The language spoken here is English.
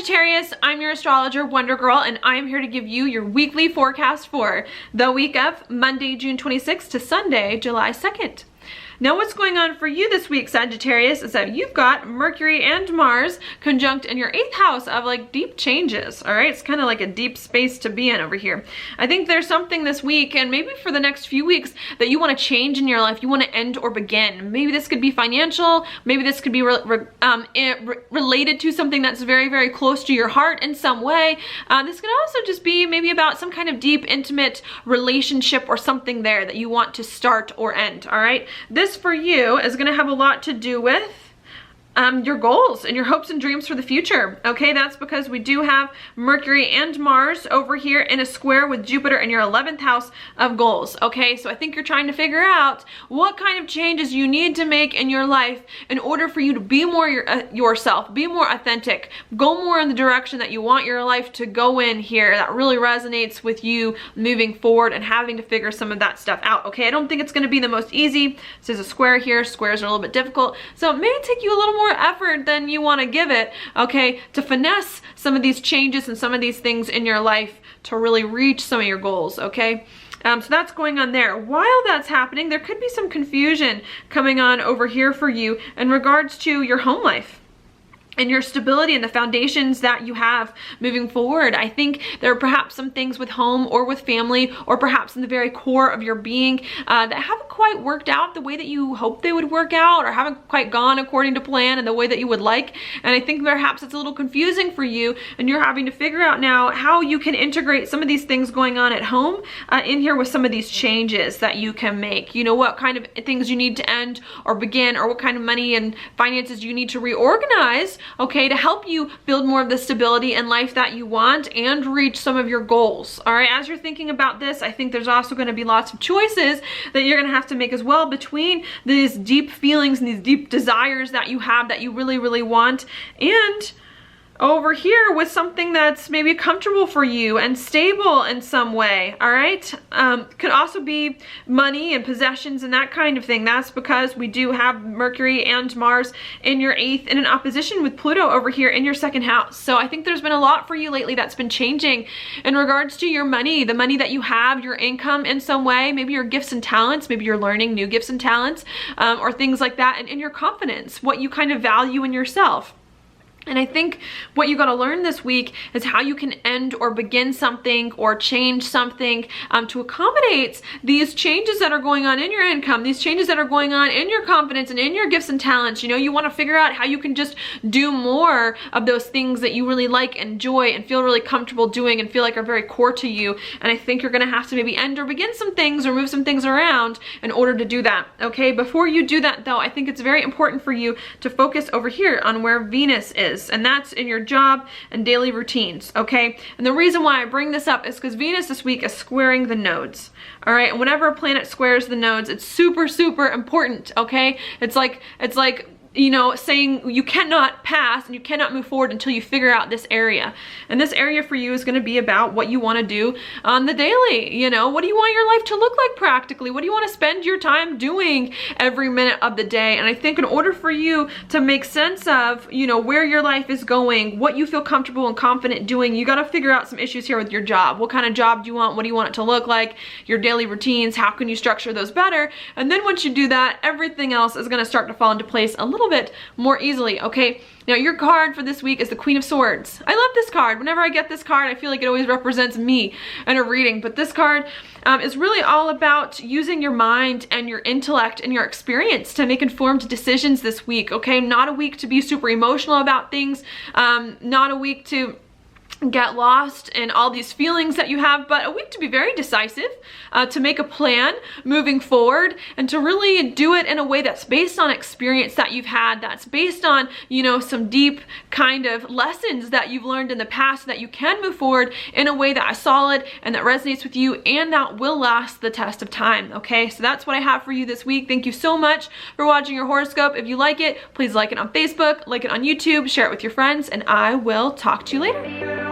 Sagittarius, I'm your astrologer, Wonder Girl, and I'm here to give you your weekly forecast for the week of Monday, June 26th to Sunday, July 2nd. Now what's going on for you this week, Sagittarius, is that you've got Mercury and Mars conjunct in your 8th house of like deep changes, all right? It's kind of like a deep space to be in over here. I think there's something this week and maybe for the next few weeks that you want to change in your life. You want to end or begin. Maybe this could be financial. Maybe this could be related to something that's very, very close to your heart in some way. This could also just be maybe about some kind of deep, intimate relationship or something there that you want to start or end, all right? This for you is going to have a lot to do with your goals and your hopes and dreams for the future. Okay, that's because we do have Mercury and Mars over here in a square with Jupiter in your 11th house of goals. Okay, so I think you're trying to figure out what kind of changes you need to make in your life in order for you to be more yourself, be more authentic, go more in the direction that you want your life to go in here. That really resonates with you moving forward and having to figure some of that stuff out. Okay, I don't think it's going to be the most easy. This is a square here. Squares are a little bit difficult, so it may take you a little more effort than you want to give it, okay, to finesse some of these changes and some of these things in your life to really reach some of your goals, okay? So that's going on there. While that's happening, there could be some confusion coming on over here for you in regards to your home life and your stability and the foundations that you have moving forward. I think there are perhaps some things with home or with family or perhaps in the very core of your being that haven't quite worked out the way that you hoped they would work out or haven't quite gone according to plan in the way that you would like. And I think perhaps it's a little confusing for you and you're having to figure out now how you can integrate some of these things going on at home in here with some of these changes that you can make. You know, what kind of things you need to end or begin, or what kind of money and finances you need to reorganize, okay, to help you build more of the stability in life that you want and reach some of your goals. All right, as you're thinking about this, I think there's also going to be lots of choices that you're going to have to make as well between these deep feelings and these deep desires that you have that you really, really want, and over here with something that's maybe comfortable for you and stable in some way, all right? Could also be money and possessions and that kind of thing. That's because we do have Mercury and Mars in your 8th in an opposition with Pluto over here in your 2nd house. So I think there's been a lot for you lately that's been changing in regards to your money, the money that you have, your income in some way, maybe your gifts and talents, maybe you're learning new gifts and talents or things like that, and in your confidence, what you kind of value in yourself. And I think what you got to learn this week is how you can end or begin something or change something to accommodate these changes that are going on in your income, these changes that are going on in your confidence and in your gifts and talents. You know, you want to figure out how you can just do more of those things that you really like, enjoy, and feel really comfortable doing and feel like are very core to you. And I think you're going to have to maybe end or begin some things or move some things around in order to do that. Okay, before you do that though, I think it's very important for you to focus over here on where Venus is. And that's in your job and daily routines, okay? And the reason why I bring this up is because Venus this week is squaring the nodes, all right? And whenever a planet squares the nodes, it's super, super important, okay? It's like, you know, saying you cannot pass and you cannot move forward until you figure out this area. And this area for you is going to be about what you want to do on the daily. You know, what do you want your life to look like practically? What do you want to spend your time doing every minute of the day? And I think in order for you to make sense of, you know, where your life is going, what you feel comfortable and confident doing, you got to figure out some issues here with your job. What kind of job do you want? What do you want it to look like? Your daily routines, how can you structure those better? And then once you do that, everything else is going to start to fall into place a little bit more easily, okay? Now your card for this week is the Queen of Swords. I love this card. Whenever I get this card, I feel like it always represents me in a reading, but this card is really all about using your mind and your intellect and your experience to make informed decisions this week, okay? Not a week to be super emotional about things, not a week to get lost in all these feelings that you have, but a week to be very decisive, to make a plan moving forward and to really do it in a way that's based on experience that you've had, that's based on, you know, some deep kind of lessons that you've learned in the past, that you can move forward in a way that is solid and that resonates with you and that will last the test of time, okay? So that's what I have for you this week. Thank you so much for watching your horoscope. If you like it, please like it on Facebook, like it on YouTube, share it with your friends, and I will talk to you later.